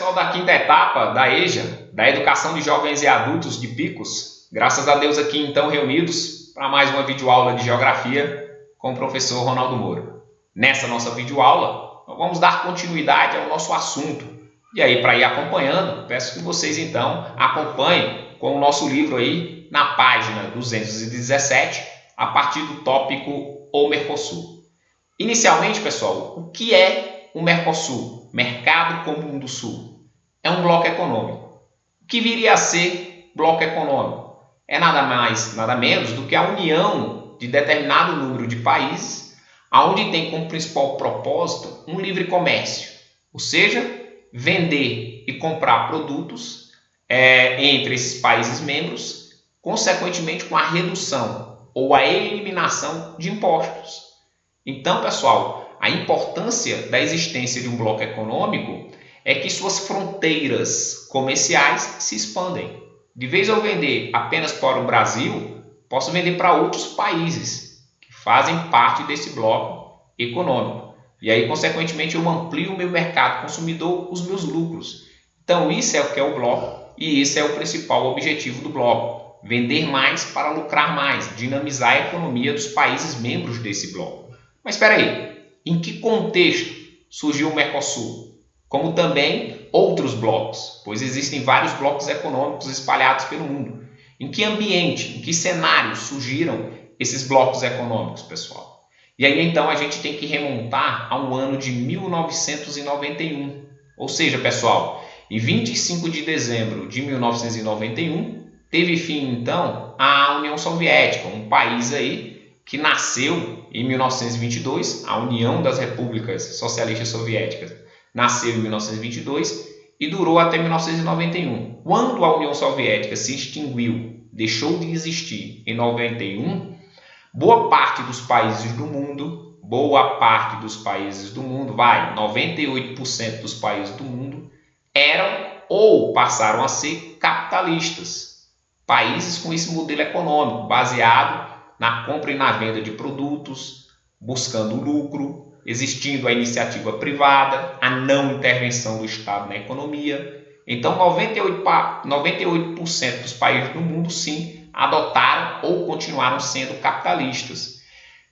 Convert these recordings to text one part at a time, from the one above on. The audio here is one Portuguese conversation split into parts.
pessoal da quinta etapa da EJA, da Educação de Jovens e Adultos de Picos. Graças a Deus aqui então reunidos para mais uma videoaula de Geografia com o professor Ronaldo Moura. Nessa nossa videoaula, nós vamos dar continuidade ao nosso assunto. E aí, para ir acompanhando, peço que vocês então acompanhem com o nosso livro aí na página 217, a partir do tópico O Mercosul. Inicialmente, pessoal, o que é o Mercosul? Mercado Comum do Sul. É um bloco econômico. O que viria a ser bloco econômico? É nada mais, nada menos do que a união de determinado número de países, onde tem como principal propósito um livre comércio, ou seja, vender e comprar produtos entre esses países membros, consequentemente com a redução ou a eliminação de impostos. Então, pessoal, a importância da existência de um bloco econômico é que suas fronteiras comerciais se expandem. De vez eu vender apenas para o Brasil, posso vender para outros países que fazem parte desse bloco econômico. E aí, consequentemente, eu amplio o meu mercado consumidor, os meus lucros. Então, isso é o que é o bloco e esse é o principal objetivo do bloco. Vender mais para lucrar mais, dinamizar a economia dos países membros desse bloco. Mas espera aí, em que contexto surgiu o Mercosul? Como também outros blocos, pois existem vários blocos econômicos espalhados pelo mundo. Em que ambiente, em que cenários surgiram esses blocos econômicos, pessoal? E aí então a gente tem que remontar ao ano de 1991. Ou seja, pessoal, em 25 de dezembro de 1991, teve fim então a União Soviética, um país aí que nasceu em 1922, a União das Repúblicas Socialistas Soviéticas nasceu em 1922 e durou até 1991. Quando a União Soviética se extinguiu, deixou de existir em 91, boa parte dos países do mundo, 98% dos países do mundo, eram ou passaram a ser capitalistas. Países com esse modelo econômico, baseado na compra e na venda de produtos, buscando lucro, existindo a iniciativa privada, a não intervenção do Estado na economia. Então, 98% dos países do mundo, sim, adotaram ou continuaram sendo capitalistas.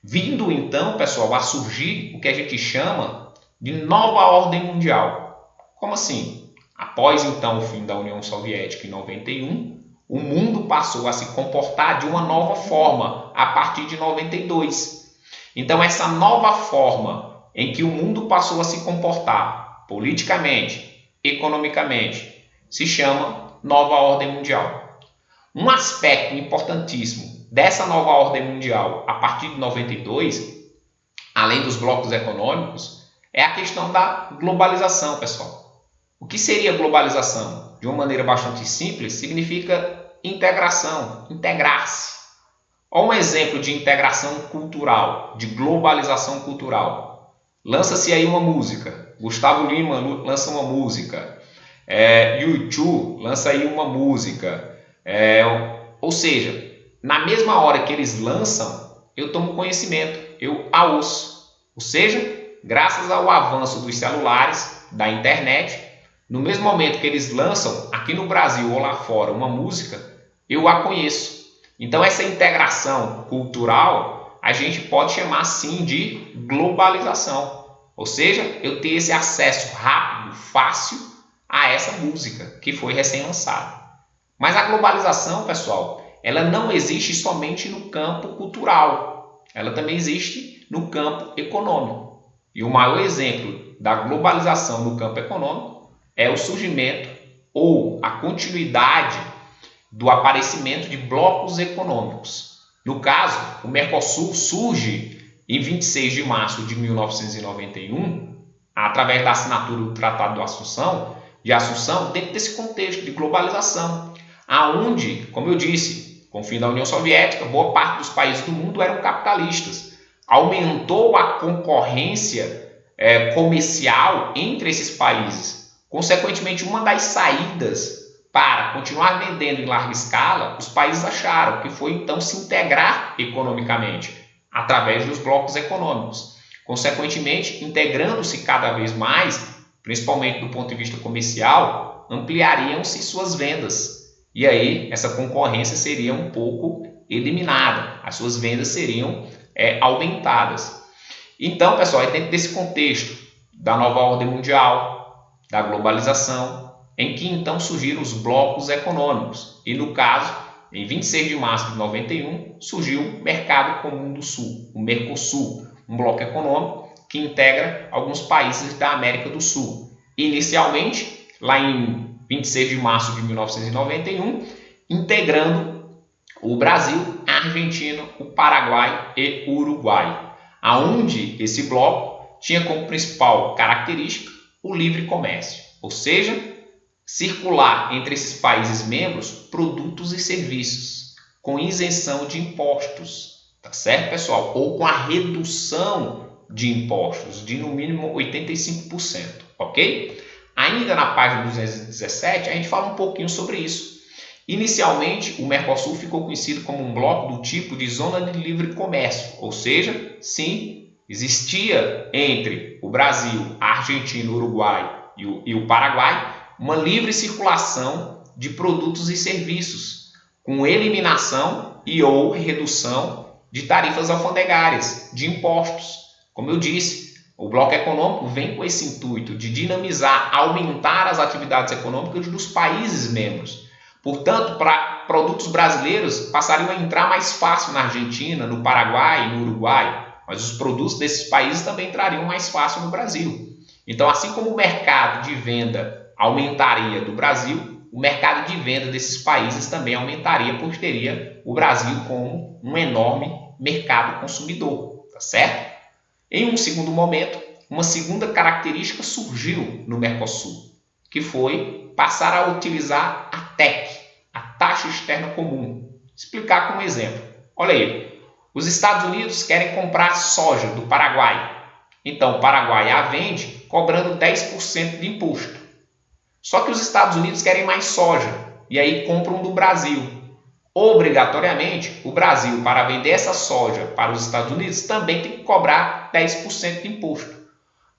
Vindo, então, pessoal, a surgir o que a gente chama de nova ordem mundial. Como assim? Após, então, o fim da União Soviética em 91, o mundo passou a se comportar de uma nova forma a partir de 92. Então, essa nova forma em que o mundo passou a se comportar politicamente, economicamente, se chama nova ordem mundial. Um aspecto importantíssimo dessa nova ordem mundial a partir de 92, além dos blocos econômicos, é a questão da globalização, pessoal. O que seria globalização? De uma maneira bastante simples, significa integração, integrar-se. Olha um exemplo de integração cultural, de globalização cultural. Lança-se aí uma música. Gustavo Lima lança uma música. U2 lança aí uma música. Ou seja, na mesma hora que eles lançam, eu tomo conhecimento, eu a ouço. Ou seja, graças ao avanço dos celulares, da internet, no mesmo momento que eles lançam aqui no Brasil ou lá fora uma música, eu a conheço. Então essa integração cultural a gente pode chamar sim de globalização. Ou seja, eu ter esse acesso rápido, fácil a essa música que foi recém-lançada. Mas a globalização, pessoal, ela não existe somente no campo cultural. Ela também existe no campo econômico. E o maior exemplo da globalização no campo econômico é o surgimento ou a continuidade do aparecimento de blocos econômicos. No caso, o Mercosul surge em 26 de março de 1991, através da assinatura do Tratado de Assunção, dentro desse contexto de globalização, aonde, como eu disse, com o fim da União Soviética, boa parte dos países do mundo eram capitalistas. Aumentou a concorrência comercial entre esses países. Consequentemente, uma das saídas para continuar vendendo em larga escala, os países acharam que foi então se integrar economicamente através dos blocos econômicos. Consequentemente, integrando-se cada vez mais, principalmente do ponto de vista comercial, ampliariam-se suas vendas. E aí essa concorrência seria um pouco eliminada, as suas vendas seriam aumentadas. Então, pessoal, é dentro desse contexto da nova ordem mundial, da globalização, em que então surgiram os blocos econômicos. E no caso, em 26 de março de 91, surgiu o Mercado Comum do Sul, o Mercosul, um bloco econômico que integra alguns países da América do Sul. Inicialmente, lá em 26 de março de 1991, integrando o Brasil, a Argentina, o Paraguai e o Uruguai, aonde esse bloco tinha como principal característica o livre comércio, ou seja, circular entre esses países membros produtos e serviços com isenção de impostos, tá certo, pessoal? Ou com a redução de impostos de no mínimo 85%, ok? Ainda na página 217 a gente fala um pouquinho sobre isso. Inicialmente, o Mercosul ficou conhecido como um bloco do tipo de zona de livre comércio, ou seja, sim, existia entre o Brasil, a Argentina, o Uruguai e o Paraguai uma livre circulação de produtos e serviços, com eliminação e ou redução de tarifas alfandegárias, de impostos. Como eu disse, o bloco econômico vem com esse intuito de dinamizar, aumentar as atividades econômicas dos países membros. Portanto, para produtos brasileiros passariam a entrar mais fácil na Argentina, no Paraguai e no Uruguai, mas os produtos desses países também entrariam mais fácil no Brasil. Então, assim como o mercado de venda aumentaria do Brasil, o mercado de venda desses países também aumentaria, pois teria o Brasil como um enorme mercado consumidor, tá certo? Em um segundo momento, uma segunda característica surgiu no Mercosul, que foi passar a utilizar a TEC, a taxa externa comum. Explicar com um exemplo. Olha aí, os Estados Unidos querem comprar soja do Paraguai. Então, o Paraguai a vende cobrando 10% de imposto. Só que os Estados Unidos querem mais soja e aí compram do Brasil. Obrigatoriamente, o Brasil, para vender essa soja para os Estados Unidos, também tem que cobrar 10% de imposto.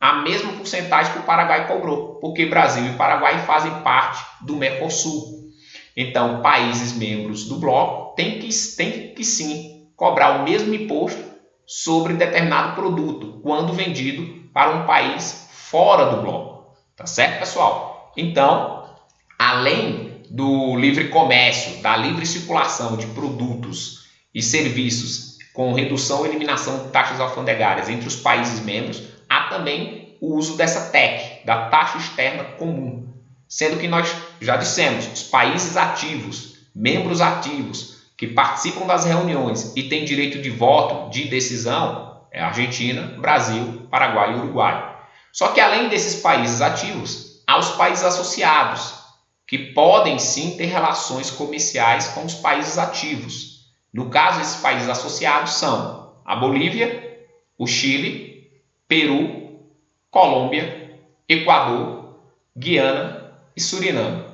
A mesma porcentagem que o Paraguai cobrou, porque Brasil e Paraguai fazem parte do Mercosul. Então, países membros do bloco têm que sim cobrar o mesmo imposto sobre determinado produto, quando vendido para um país fora do bloco. Tá certo, pessoal? Então, além do livre comércio, da livre circulação de produtos e serviços com redução ou eliminação de taxas alfandegárias entre os países membros, há também o uso dessa TEC, da taxa externa comum, sendo que nós já dissemos, os países ativos, membros ativos, que participam das reuniões e têm direito de voto, de decisão, é a Argentina, Brasil, Paraguai e Uruguai. Só que além desses países ativos, há os países associados, que podem sim ter relações comerciais com os países ativos. No caso, esses países associados são a Bolívia, o Chile, Peru, Colômbia, Equador, Guiana e Suriname.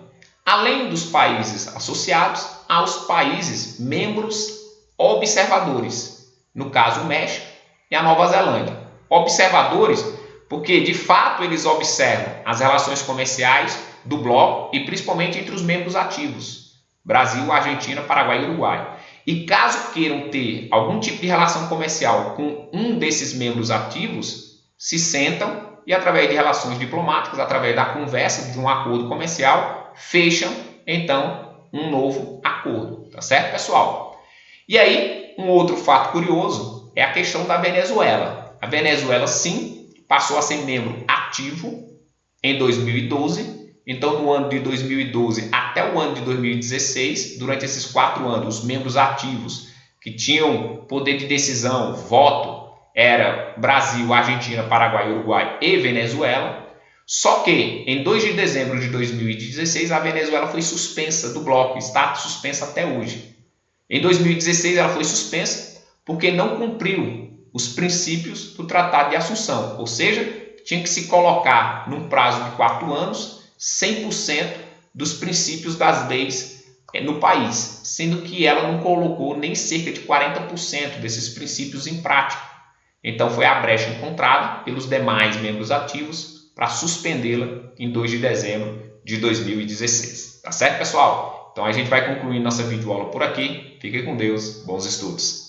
Além dos países associados, há os países membros observadores, no caso o México e a Nova Zelândia. Observadores porque de fato eles observam as relações comerciais do bloco e principalmente entre os membros ativos, Brasil, Argentina, Paraguai e Uruguai. E caso queiram ter algum tipo de relação comercial com um desses membros ativos, se sentam e através de relações diplomáticas, através da conversa de um acordo comercial, fecham então um novo acordo, tá certo, pessoal? E aí, um outro fato curioso é a questão da Venezuela. A Venezuela, sim, passou a ser membro ativo em 2012. Então, no ano de 2012 até o ano de 2016, durante esses 4 anos, os membros ativos que tinham poder de decisão, voto, era Brasil, Argentina, Paraguai, Uruguai e Venezuela. Só que, em 2 de dezembro de 2016, a Venezuela foi suspensa do bloco, está suspensa até hoje. Em 2016, ela foi suspensa porque não cumpriu os princípios do Tratado de Assunção, ou seja, tinha que se colocar num prazo de 4 anos 100% dos princípios das leis no país, sendo que ela não colocou nem cerca de 40% desses princípios em prática. Então foi a brecha encontrada pelos demais membros ativos para suspendê-la em 2 de dezembro de 2016. Tá certo, pessoal? Então a gente vai concluir nossa videoaula por aqui. Fique com Deus. Bons estudos.